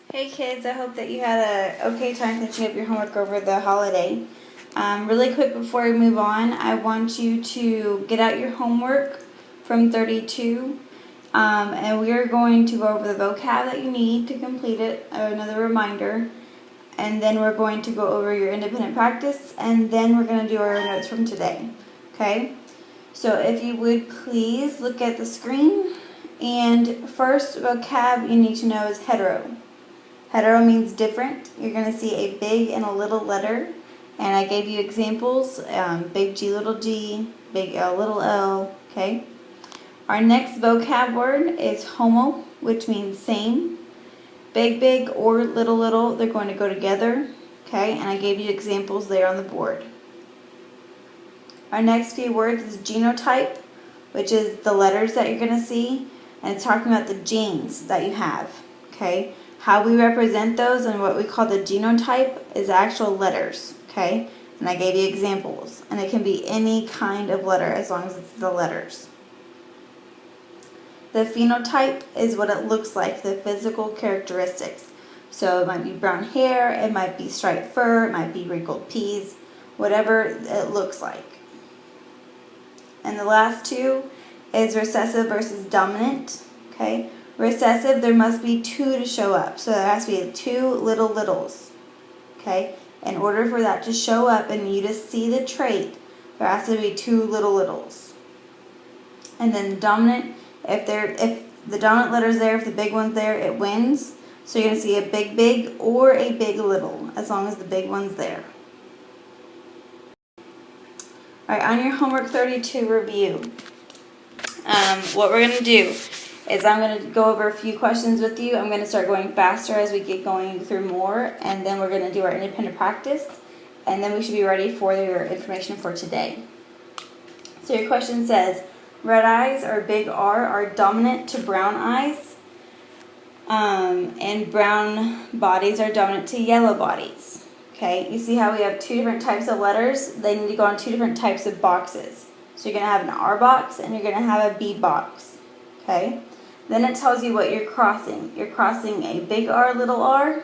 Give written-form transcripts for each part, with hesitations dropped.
Hey kids, I hope that you had a okay time finishing up your homework over the holiday. Really quick before we move on, I want you to get out your homework from 32, and we are going to go over the vocab that you need to complete it, another reminder, and then we're going to go over your independent practice, and then we're going to do our notes from today, okay? So if you would please look at the screen, and first vocab you need to know is hetero. Hetero means different. You're going to see a big and a little letter. And I gave you examples, big G, little big L, little l, okay? Our next vocab word is homo, which means same. Big, or little, they're going to go together, okay? And I gave you examples there on the board. Our next few words is genotype, which is the letters that you're going to see. And it's talking about the genes that you have, okay? How we represent those and what we call the genotype is actual letters, okay? And I gave you examples. And it can be any kind of letter as long as it's the letters. The phenotype is what it looks like, the physical characteristics. So it might be brown hair, it might be striped fur, it might be wrinkled peas, whatever it looks like. And the last two is recessive versus dominant, okay? Recessive, there must be two to show up. So there has to be two little littles, okay? In order for that to show up and you to see the trait, there has to be two little littles. And then the dominant, if the dominant letter's there, if the big one's there, it wins. So you're going to see a big or a big little, as long as the big one's there. Alright, on your homework 32 review, what we're going to do is I'm going to go over a few questions with you. I'm going to start going faster as we get going through more, and then we're going to do our independent practice, and then we should be ready for your information for today. So your question says, red eyes or big R are dominant to brown eyes, and brown bodies are dominant to yellow bodies. Okay, you see how we have two different types of letters? They need to go on two different types of boxes. So you're going to have an R box and you're going to have a B box. Okay, then it tells you what you're crossing. You're crossing a big R, little r,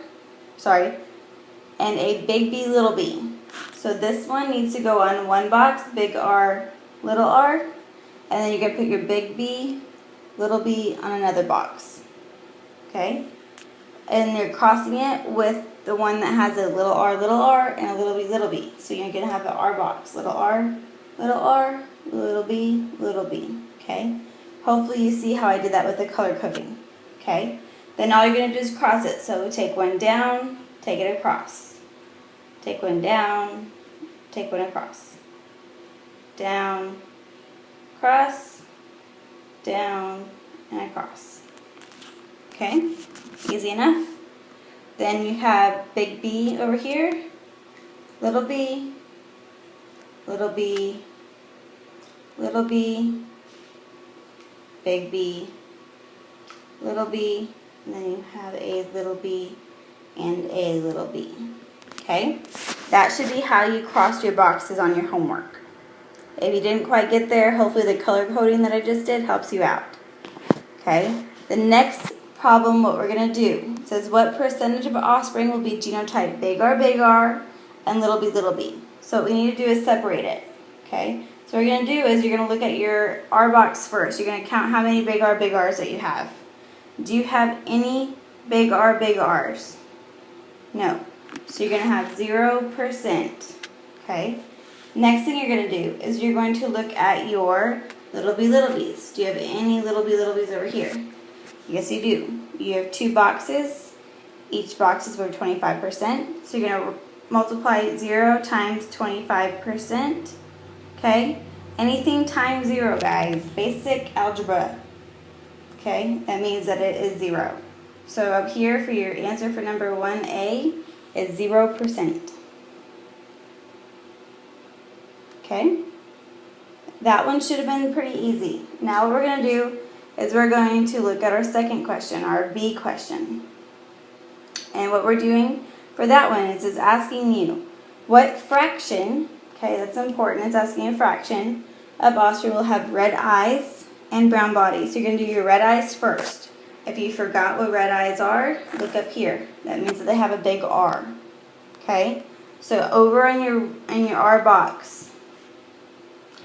and a big B, little b. So this one needs to go on one box, big R, little r, and then you're going to put your big B, little b on another box. Okay, and you're crossing it with the one that has a little r, and a little b. So you're going to have an R box, little r, little b, okay? Hopefully you see how I did that with the color coding, okay? Then all you're going to do is cross it. So take one down, take it across. Take one down, take one across. Down, cross, down, and across. Okay? Easy enough? Then you have big B over here, little b, little b, little b, big B, little b, and then you have a little b and a little b. Okay? That should be how you crossed your boxes on your homework. If you didn't quite get there, hopefully the color coding that I just did helps you out. Okay? The next problem, what we're going to do, it says what percentage of offspring will be genotype big R, and little b. So what we need to do is separate it. Okay? So what you're going to do is you're going to look at your R box first. You're going to count how many big R's that you have. Do you have any big R's? No. So you're going to have 0%. Okay? Next thing you're going to do is you're going to look at your little b's. Do you have any little b's over here? Yes, you do. You have two boxes. Each box is for 25%. So you're going to multiply 0 times 25%. Okay? Anything times 0, guys. Basic algebra. Okay? That means that it is 0. So up here for your answer for number 1A is 0%. Okay? That one should have been pretty easy. Now what we're going to do is we're going to look at our second question, our B question. And what we're doing for that one is it's asking you, what fraction, okay, that's important, it's asking a fraction, of offspring will have red eyes and brown bodies. So you're going to do your red eyes first. If you forgot what red eyes are, look up here. That means that they have a big R. Okay? So over in your R box,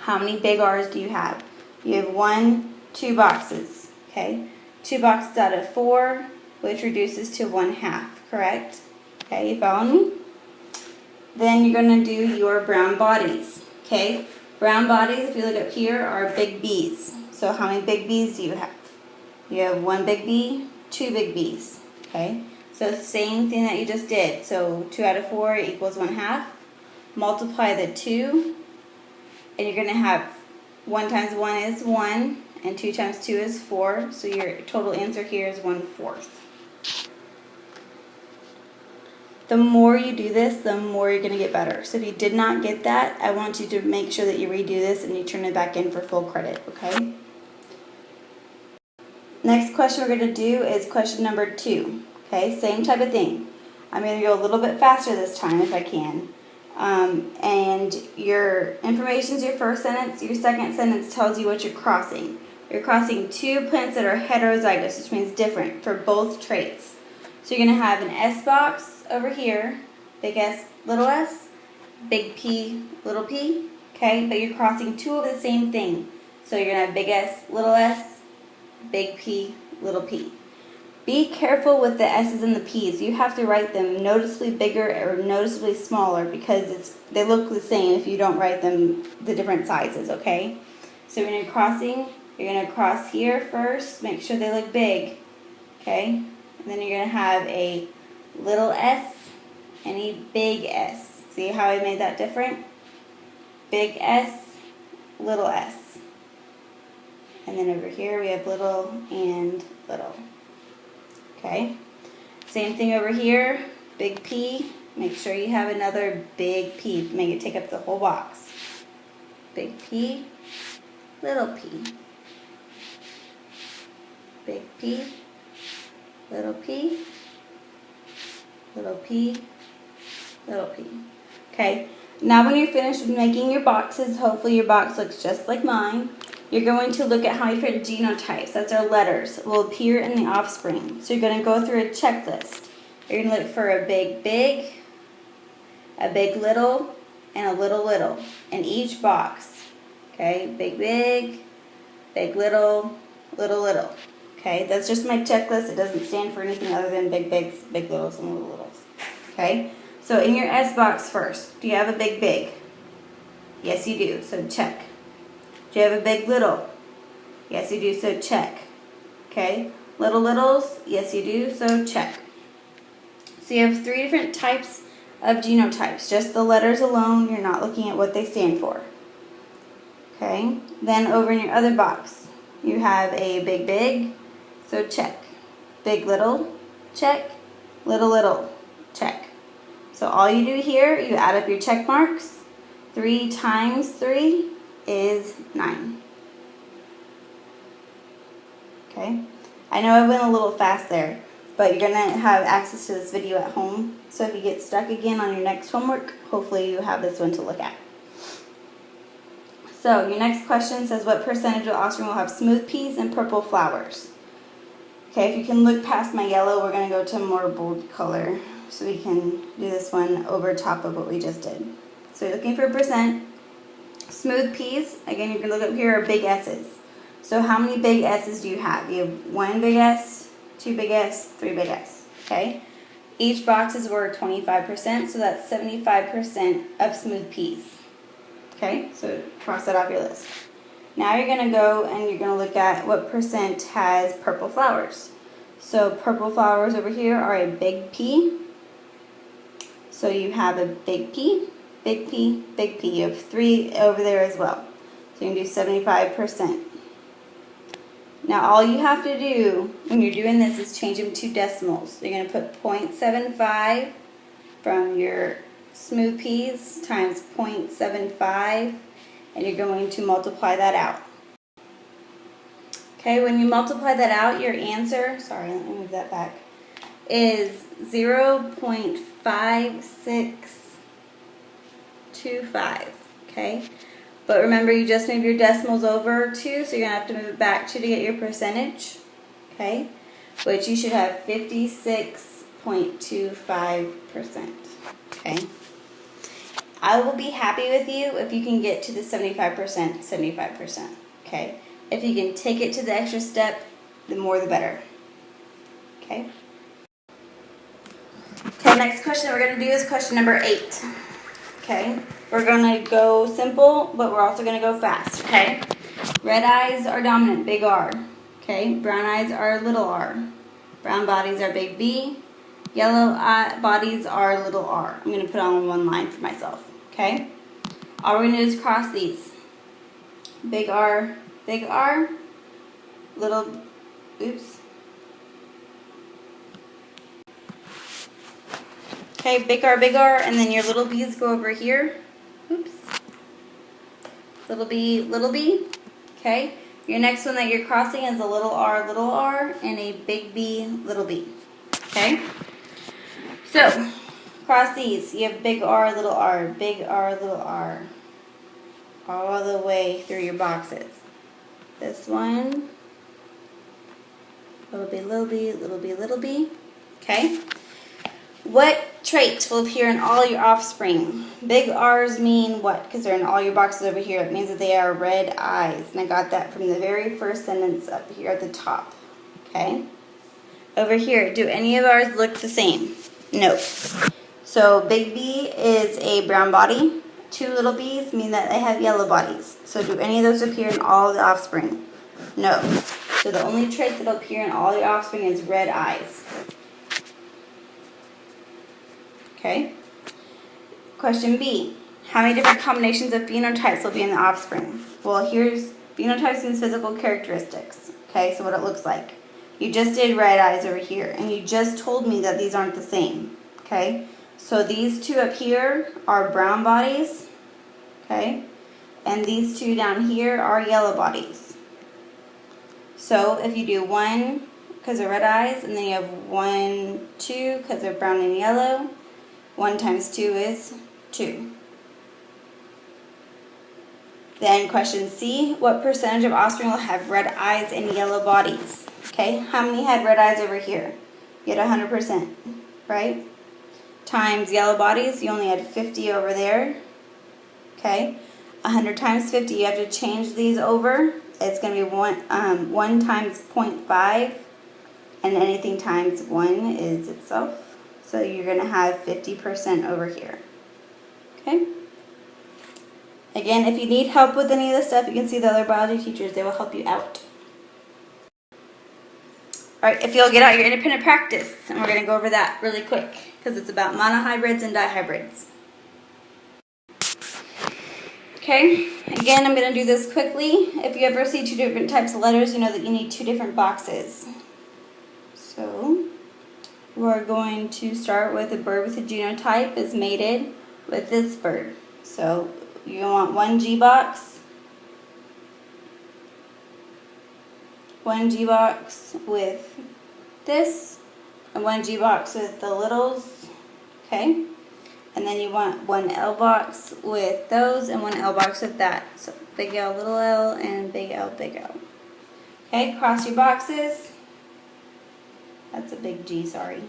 how many big R's do you have? You have 2 boxes. Okay? 2 boxes out of 4, which reduces to 1/2, correct? Okay, you following me? Then you're going to do your brown bodies. Okay? Brown bodies, if you look up here, are big B's. So how many big B's do you have? You have 1 big B, 2 big B's. Okay? So same thing that you just did. So 2 out of 4 equals 1/2. Multiply the 2, and you're going to have 1 times 1 is 1, and 2 times 2 is 4. So your total answer here is 1/4. The more you do this, the more you're going to get better. So if you did not get that, I want you to make sure that you redo this and you turn it back in for full credit, okay? Next question we're going to do is question number 2. Okay, same type of thing. I'm going to go a little bit faster this time if I can. And your information is your first sentence. Your second sentence tells you what you're crossing. You're crossing 2 plants that are heterozygous, which means different for both traits. So you're going to have an S box over here, big S, little s, big P, little p, okay? But you're crossing 2 of the same thing. So you're going to have big S, big P, little p. Be careful with the S's and the P's. You have to write them noticeably bigger or noticeably smaller because they look the same if you don't write them the different sizes, okay? So when you're crossing, you're going to cross here first, make sure they look big, okay? And then you're going to have a little s and a big S. See how I made that different? Big S, little s. And then over here we have little and little. Okay? Same thing over here, big P. Make sure you have another big P. Make it take up the whole box. Big P, little p. Big P, little p, little p, little p. Okay, now when you're finished with making your boxes, hopefully your box looks just like mine, you're going to look at how different genotypes, that's our letters, will appear in the offspring. So you're going to go through a checklist. You're going to look for a big big, a big little, and a little little in each box. Okay, big big, big little, little little. Okay, that's just my checklist. It doesn't stand for anything other than big bigs, big littles, and little littles. Okay, so in your S box first, do you have a big big? Yes, you do, so check. Do you have a big little? Yes, you do, so check. Okay, little littles? Yes, you do, so check. So you have 3 different types of genotypes. Just the letters alone, you're not looking at what they stand for. Okay, then over in your other box, you have a big big, so check. Big little, check. Little little, check. So all you do here, you add up your check marks. 3 times 3 is 9. Okay, I know I went a little fast there, but you're going to have access to this video at home. So if you get stuck again on your next homework, hopefully you have this one to look at. So your next question says, what percentage of offspring will have smooth peas and purple flowers? Okay, if you can look past my yellow, we're going to go to a more bold color so we can do this one over top of what we just did. So you're looking for a percent. Smooth peas, again, you can look up here, are big S's. So how many big S's do you have? You have 1 big S, 2 big S, 3 big S. Okay? Each box is worth 25%, so that's 75% of smooth peas. Okay, so cross that off your list. Now you're going to go and you're going to look at what percent has purple flowers. So purple flowers over here are a big P. So you have a big P, big P, big P. You have 3 over there as well. So you can do 75%. Now all you have to do when you're doing this is change them to decimals. So you're going to put 0.75 from your smooth peas times 0.75, and you're going to multiply that out. Okay, when you multiply that out, your answer, sorry, let me move that back, is 0.5625, okay? But remember, you just moved your decimals over 2, so you're going to have to move it back 2 to get your percentage, okay? which you should have 56.25%. Okay. I will be happy with you if you can get to the 75%, 75%. Okay. If you can take it to the extra step, the more the better. Okay. Okay, next question we're going to do is question number 8. Okay. We're going to go simple, but we're also going to go fast. Okay. Red eyes are dominant, big R. Okay. Brown eyes are little r. Brown bodies are big B. Yellow bodies are little r. I'm going to put on one line for myself. Okay. All we're going to do is cross these. Big R, little, oops. Okay, big R, and then your little b's go over here. Oops. Little b, okay? Your next one that you're crossing is a little r, and a big B, little b, okay? So, cross these. You have big R, little r, all the way through your boxes. This one, little b, okay? What traits will appear in all your offspring? Big R's mean what? Because they're in all your boxes over here. It means that they are red eyes. And I got that from the very first sentence up here at the top. Okay? Over here, do any of ours look the same? No. So big B is a brown body. 2 little b's mean that they have yellow bodies. So do any of those appear in all the offspring? No. So the only trait that will appear in all your offspring is red eyes. Okay. Question B. How many different combinations of phenotypes will be in the offspring? Well, here's phenotypes means physical characteristics. Okay, so what it looks like. You just did red eyes over here, and you just told me that these aren't the same. Okay, so these two up here are brown bodies. Okay, and these two down here are yellow bodies. So if you do 1 because of red eyes, and then you have 1, 2 because of brown and yellow, 1 times 2 is 2. Then question C, what percentage of offspring will have red eyes and yellow bodies? Okay, how many had red eyes over here? You had 100%, right? Times yellow bodies, you only had 50 over there. Okay, 100 times 50, you have to change these over. It's going to be 1 times 0.5, and anything times 1 is itself. So you're going to have 50% over here. Okay? Again, if you need help with any of this stuff, you can see the other biology teachers. They will help you out. Alright, if you'll get out your independent practice, and we're going to go over that really quick, because it's about monohybrids and dihybrids. Okay? Again, I'm going to do this quickly. If you ever see 2 different types of letters, you know that you need 2 different boxes. So we're going to start with a bird with a genotype is mated with this bird. So you want 1 G box, 1 G box with this, and 1 G box with the littles, okay? And then you want 1 L box with those and 1 L box with that. So big L, little l, and big L, big L. Okay, cross your boxes. That's a big G, sorry.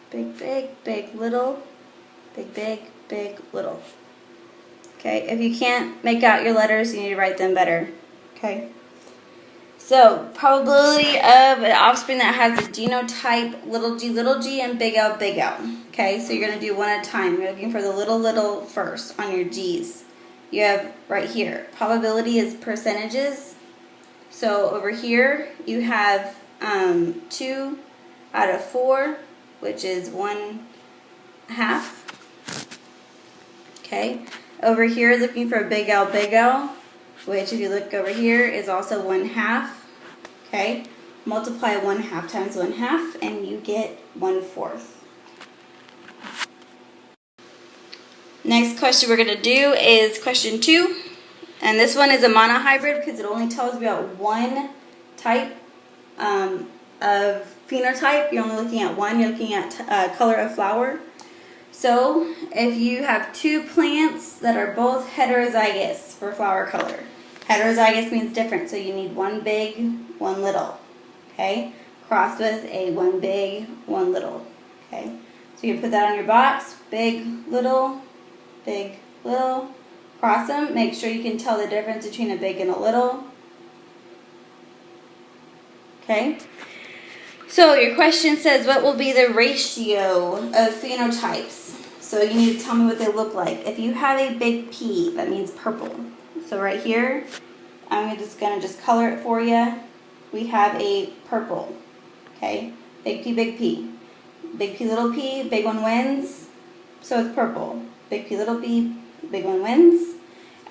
Big, big, little. Big, little. Okay, if you can't make out your letters, you need to write them better. Okay. So, probability of an offspring that has a genotype little g, and big L, big L. Okay, so you're going to do one at a time. You're looking for the little first on your G's. You have right here, probability is percentages. So over here, you have 2 out of 4, which is 1/2. Okay, over here, looking for a big L, which if you look over here is also 1/2. Okay, multiply 1/2 times 1/2, and you get 1/4. Next question we're going to do is question 2. And this one is a monohybrid because it only tells you about 1 type of phenotype. You're only looking at 1. You're looking at color of flower. So if you have two plants that are both heterozygous for flower color, heterozygous means different, so you need one big, one little, okay? Crossed with a one big, one little, okay? So you put that on your box, big, little, cross them. Make sure you can tell the difference between a big and a little, okay? So your question says, what will be the ratio of phenotypes? So you need to tell me what they look like. If you have a big P, that means purple. So right here, I'm just going to just color it for you. We have a purple, okay? Big P, big P. Big P, little p, big one wins. So it's purple. Big P, little p, big one wins.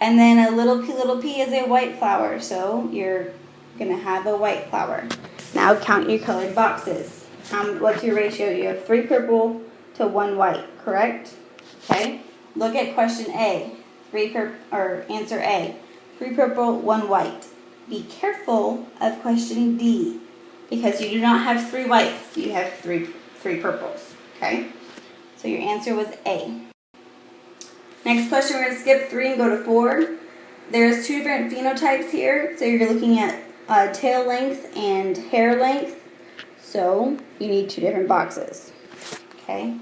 And then a little p is a white flower. So you're going to have a white flower. Now count your colored boxes. What's your ratio? You have 3 purple to 1 white, correct? Okay. Look at question A. Answer A. 3 purple, 1 white. Be careful of question D because you do not have 3 whites. You have three purples. Okay. So your answer was A. Next question, we're going to skip 3 and go to 4. There's 2 different phenotypes here. So you're looking at tail length and hair length, so you need 2 different boxes. Okay,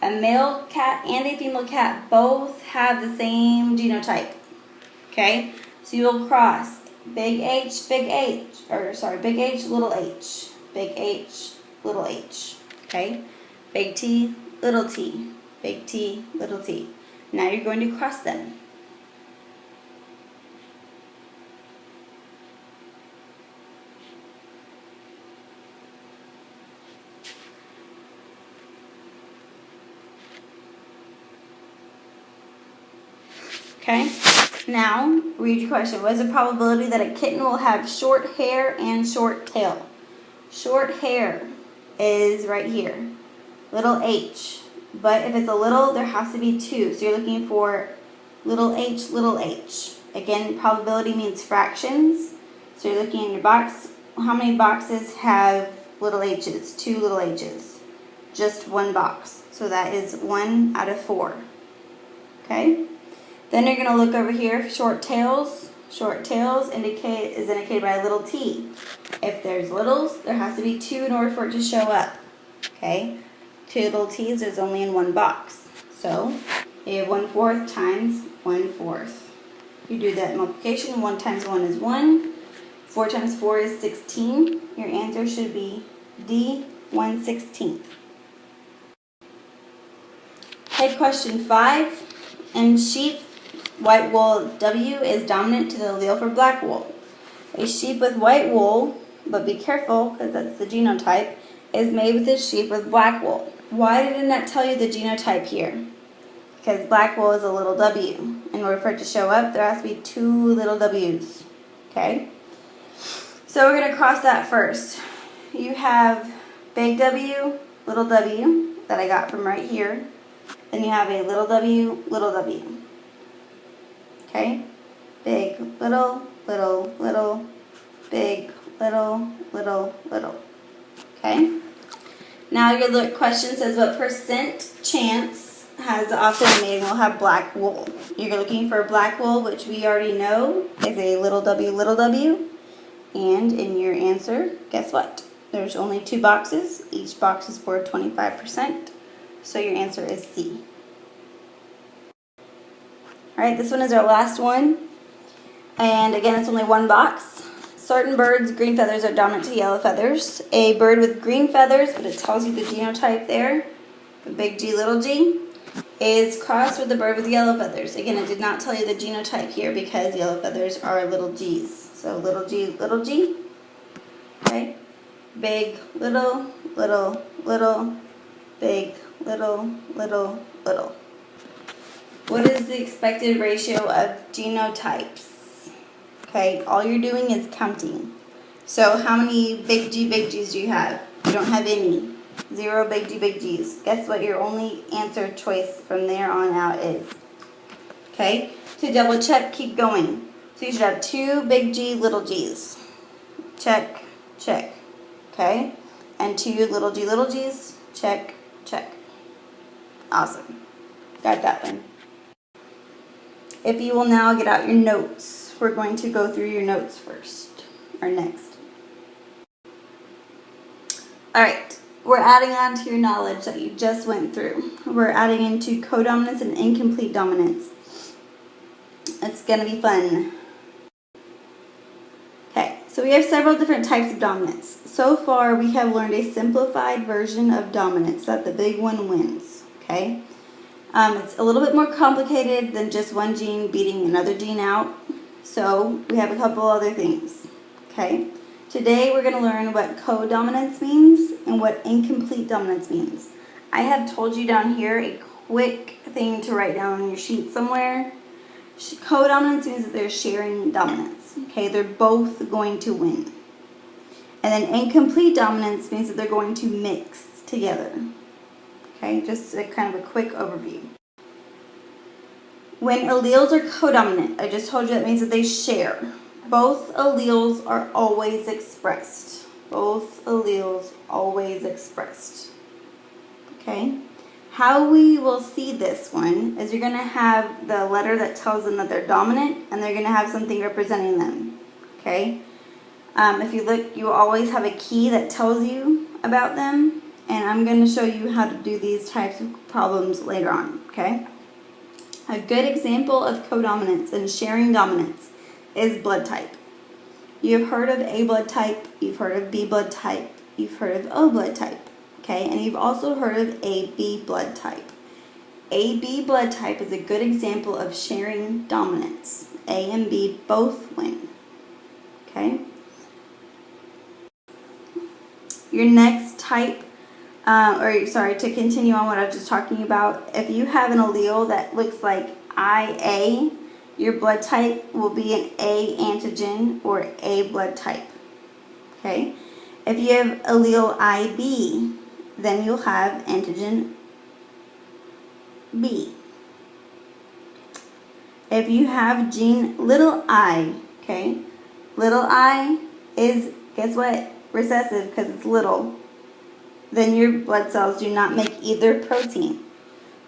a male cat and a female cat both have the same genotype. Okay, so you will cross big H, little h, big H, little h. Okay, big T, little t, big T, little t. Now you're going to cross them. Okay, now read your question. What is the probability that a kitten will have short hair and short tail? Short hair is right here, little h. But if it's a little, there has to be 2. So you're looking for little h, little h. Again, probability means fractions. So you're looking in your box. How many boxes have little h's? 2 little h's. Just 1 box. So that is 1 out of 4. Okay? Then you're going to look over here, short tails. Short tails is indicated by a little t. If there's littles, there has to be 2 in order for it to show up. Okay? 2 little t's is only in 1 box. So you have 1/4 times 1/4. You do that multiplication. 1 times 1 is 1. 4 times 4 is 16. Your answer should be D, 1/16. Okay, question 5. In sheep, white wool W is dominant to the allele for black wool. A sheep with white wool, but be careful because that's the genotype, is made with a sheep with black wool. Why did it not tell you the genotype here? Because black wool is a little w. In order for it to show up, there has to be 2 little w's. Okay? So we're going to cross that first. You have big W, little w, that I got from right here. Then you have a little w, little w. Okay? Big, little, big, little. Okay? Now your question says what % chance has the offset mating will have black wool. You're looking for black wool, which we already know is a little w. And in your answer, guess what? There's only 2 boxes. Each box is for 25%. So your answer is C. Alright, this one is our last one. And again, it's only 1 box. Certain birds, green feathers are dominant to yellow feathers. A bird with green feathers, but it tells you the genotype there, the big G, little g, is crossed with the bird with yellow feathers. Again, it did not tell you the genotype here because yellow feathers are little g's. So little g, okay? Big, little, big, little. What is the expected ratio of genotypes? Okay, all you're doing is counting. So how many big G's do you have? You don't have any. 0 big G's. Guess what your only answer choice from there on out is? Okay, to double check, keep going. So you should have 2 big G, little g's. Check. Okay, and 2 little G's. Check. Awesome. got that one. If you will now get out your notes, we're going to go through your notes first, or next. All right, we're adding on to your knowledge that you just went through. We're adding into codominance and incomplete dominance. It's gonna be fun. Okay, so we have several different types of dominance. So far, we have learned a simplified version of dominance, that the big one wins, okay? It's a little bit more complicated than just one gene beating another gene out. So we have a couple other things, okay? Today we're going to learn what codominance means and what incomplete dominance means. I have told you down here a quick thing to write down on your sheet somewhere. Codominance means that they're sharing dominance, okay? They're both going to win. And then incomplete dominance means that they're going to mix together. Okay, just a kind of a quick overview. When alleles are codominant, I just told you that means that they share. Both alleles are always expressed. Both alleles always expressed. Okay? How we will see this one is you're going to have the letter that tells them that they're dominant, and they're going to have something representing them. Okay? If you look, you will always have a key that tells you about them. And I'm going to show you how to do these types of problems later on, okay? A good example of codominance and sharing dominance is blood type. You've heard of A blood type, you've heard of B blood type, you've heard of O blood type, okay? And you've also heard of AB blood type. AB blood type is a good example of sharing dominance. A and B both win, okay? Your next type, to continue on what I was just talking about, if you have an allele that looks like IA, your blood type will be an A antigen or A blood type. Okay? If you have allele IB, then you'll have antigen B. If you have gene little I, okay, little I is, guess what? Recessive because it's little. Then your blood cells do not make either protein,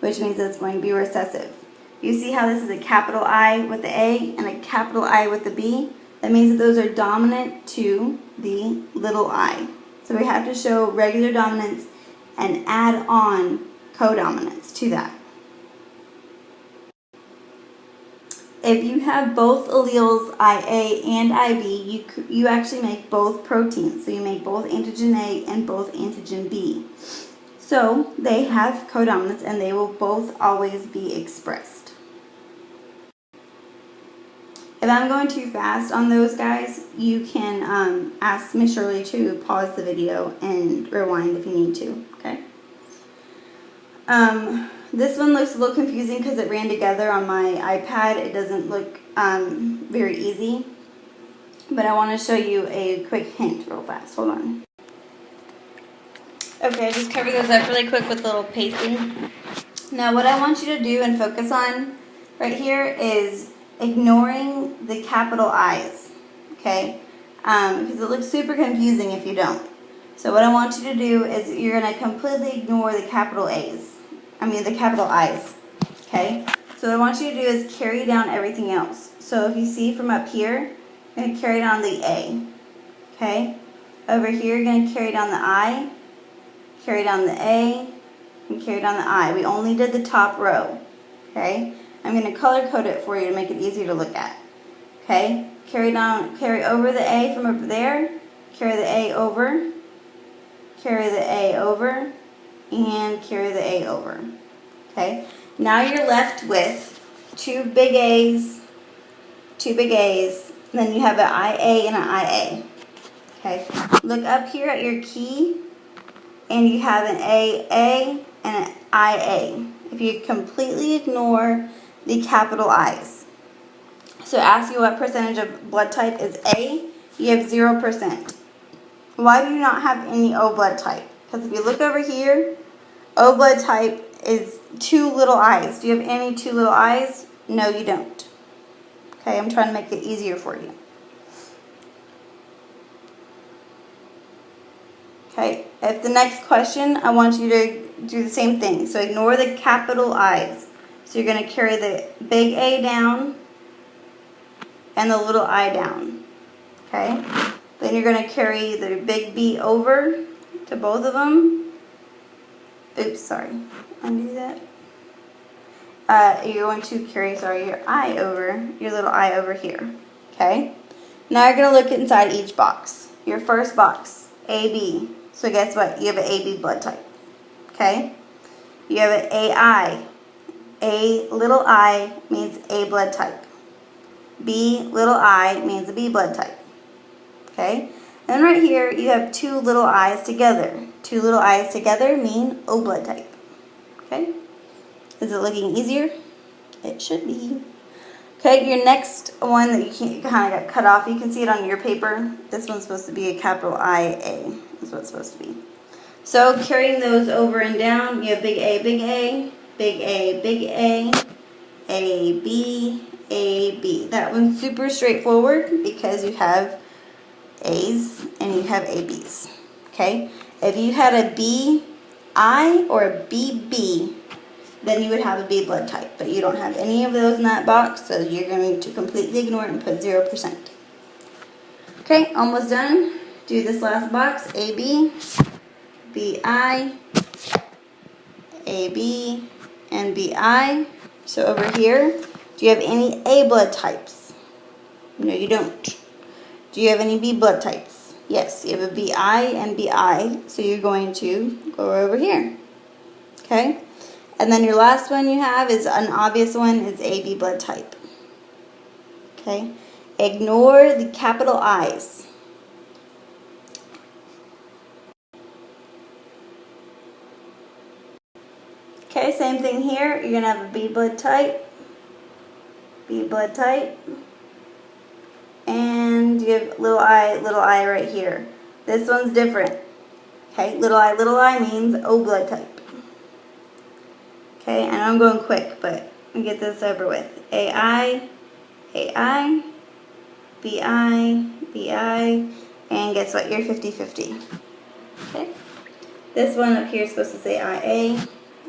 which means it's going to be recessive. You see how this is a capital I with the A and a capital I with the B? That means that those are dominant to the little I. So we have to show regular dominance and add on codominance to that. If you have both alleles, IA and IB, you actually make both proteins. So you make both antigen A and both antigen B. So they have codominance and they will both always be expressed. If I'm going too fast on those guys, you can ask Miss Shirley to pause the video and rewind if you need to, okay? This one looks a little confusing because it ran together on my iPad. It doesn't look very easy, but I want to show you a quick hint real fast. Hold on. Okay, I just covered those up really quick with a little pasting. Now what I want you to do and focus on right here is ignoring the capital I's, okay? Because it looks super confusing if you don't. So what I want you to do is you're going to completely ignore the capital I's, okay? So what I want you to do is carry down everything else. So if you see from up here, you're going to carry down the A, okay? Over here, you're going to carry down the I, carry down the A, and carry down the I. We only did the top row, okay? I'm going to color code it for you to make it easier to look at, okay? Carry over the A from over there, carry the A over, carry the A over, and carry the A over, okay? Now you're left with two big A's, and then you have an IA and an IA, okay? Look up here at your key, and you have an AA and an IA. If you completely ignore the capital I's. So ask you what percentage of blood type is A, you have 0%. Why do you not have any O blood type? Because if you look over here, O blood type is 2 little I's. Do you have any 2 little I's? No, you don't. Okay, I'm trying to make it easier for you. Okay, if the next question, I want you to do the same thing. So ignore the capital I's. So you're going to carry the big A down and the little I down. Okay? Then you're going to carry the big B over to both of them. Oops, sorry. Undo that. You're going to carry, your I over, your little I over here. Okay? Now you're going to look inside each box. Your first box, AB. So guess what? You have an AB blood type. Okay? You have an AI. A little I means A blood type. B little I means a B blood type. Okay? And right here you have two little I's together. Two little I's together mean O blood type. Okay? Is it looking easier? It should be. Okay, your next one that you kind of got cut off, you can see it on your paper. This one's supposed to be a capital IA. That's what it's supposed to be. So carrying those over and down, you have big A, big A, big A, big A, B, A, B. That one's super straightforward because you have A's and you have AB's. Okay? If you had a BI or a BB, then you would have a B blood type. But you don't have any of those in that box, so you're going to completely ignore it and put 0%. Okay, almost done. Do this last box, AB, BI, AB, and BI. So over here, do you have any A blood types? No, you don't. Do you have any B blood types? Yes, you have a BI and BI, so you're going to go over here. Okay? And then your last one you have is an obvious one, is AB blood type. Okay? Ignore the capital I's. Okay, same thing here. You're going to have a B blood type, and you have little I right here. This one's different. Okay, little I means O blood type. Okay, I know I'm going quick, but we get this over with. AI, BI, and guess what? You're 50-50. Okay, this one up here is supposed to say IA.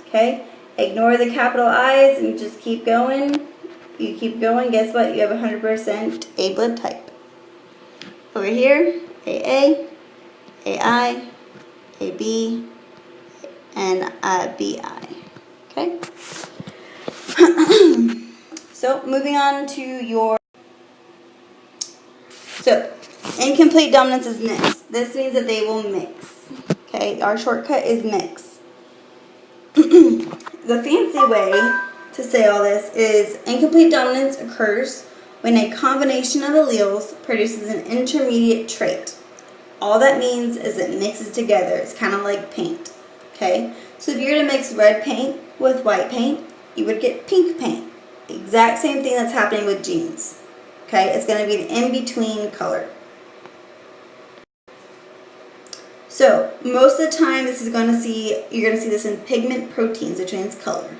Okay, ignore the capital I's and just keep going. You keep going, guess what? You have 100% A blood type. Over here, AA, AI, AB, and BI. Okay? So, moving on to your... So, incomplete dominance is mix. This means that they will mix. Okay? Our shortcut is mix. The fancy way to say all this is incomplete dominance occurs when a combination of alleles produces an intermediate trait. All that means is it mixes together. It's kind of like paint. Okay? So if you were to mix red paint with white paint, you would get pink paint. The exact same thing that's happening with genes. Okay? It's going to be an in-between color. So most of the time you're going to see this in pigment proteins, which means color.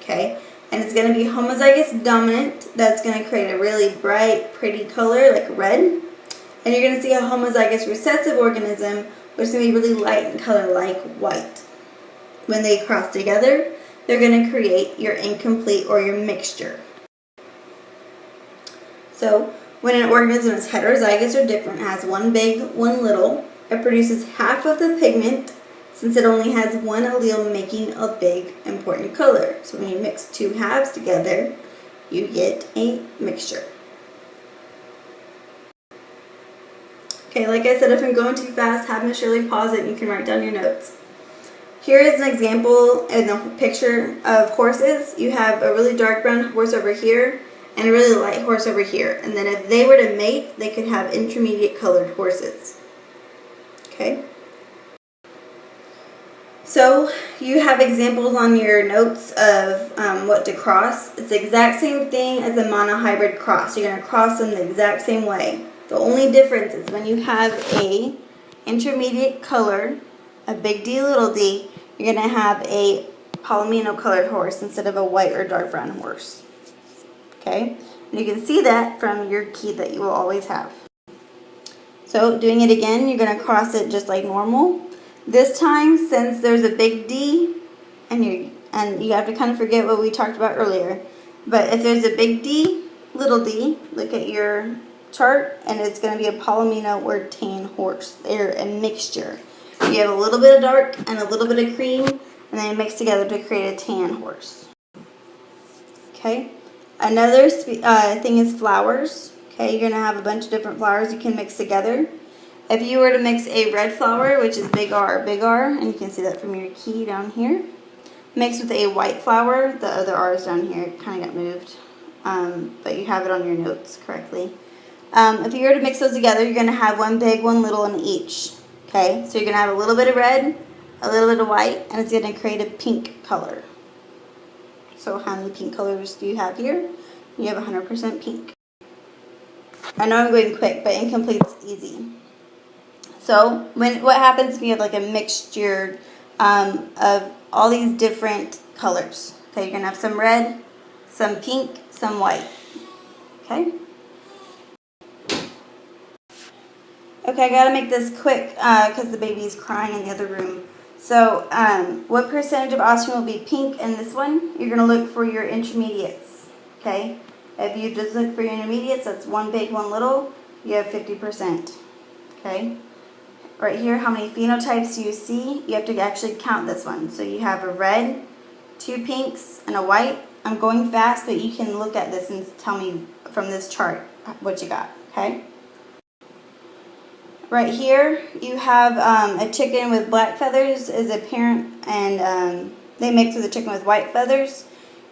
Okay? And it's going to be homozygous dominant. That's going to create a really bright, pretty color like red. And you're going to see a homozygous recessive organism, which is going to be really light in color like white. When they cross together, they're going to create your incomplete or your mixture. So when an organism is heterozygous or different, has one big, one little, it produces half of the pigment since it only has one allele making a big, important color. So when you mix two halves together, you get a mixture. Okay, like I said, if I'm going too fast, have Miss Shirley pause it and you can write down your notes. Here is an example in the picture of horses. You have a really dark brown horse over here and a really light horse over here. And then if they were to mate, they could have intermediate colored horses. Okay? So you have examples on your notes of what to cross. It's the exact same thing as a monohybrid cross. You're going to cross them the exact same way. The only difference is when you have a intermediate color, a big D, little d, you're going to have a palomino colored horse instead of a white or dark brown horse. Okay? And you can see that from your key that you will always have. So doing it again, you're going to cross it just like normal. This time, since there's a big D and and you have to kind of forget what we talked about earlier. But if there's a big D, little d, look at your chart, and it's going to be a Palomino or tan horse. They're a mixture. You have a little bit of dark and a little bit of cream, and then mix together to create a tan horse. Okay. Another thing is flowers. Okay, you're going to have a bunch of different flowers you can mix together. If you were to mix a red flower, which is big R, and you can see that from your key down here, mixed with a white flower, the other R is down here, it kind of got moved, but you have it on your notes correctly. If you were to mix those together, you're going to have one big, one little in each. Okay, so you're going to have a little bit of red, a little bit of white, and it's going to create a pink color. So how many pink colors do you have here? You have 100% pink. I know I'm going quick, but incomplete's easy. So what happens if you have like a mixture of all these different colors? Okay, you're going to have some red, some pink, some white. Okay? Okay, I got to make this quick because the baby's crying in the other room. So what percentage of offspring will be pink in this one? You're going to look for your intermediates. Okay? If you just look for your intermediates, that's one big, one little, you have 50%. Okay? Right here, how many phenotypes do you see? You have to actually count this one. So you have a red, 2 pinks, and a white. I'm going fast, but you can look at this and tell me from this chart what you got. Okay? Right here, you have a chicken with black feathers is a parent, and they mix with a chicken with white feathers.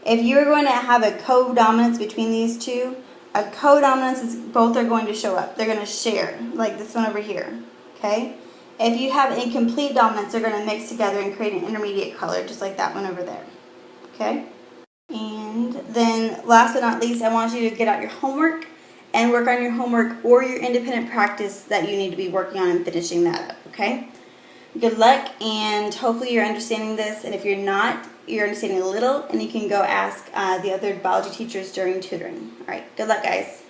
If you're going to have a co-dominance between these two, a co-dominance is both are going to show up. They're going to share, like this one over here. Okay? If you have incomplete dominance, they're going to mix together and create an intermediate color, just like that one over there. Okay? And then, last but not least, I want you to get out your homework and work on your homework or your independent practice that you need to be working on and finishing that up. Okay? Good luck, and hopefully you're understanding this. And if you're not, you're understanding a little, and you can go ask the other biology teachers during tutoring. All right, good luck, guys.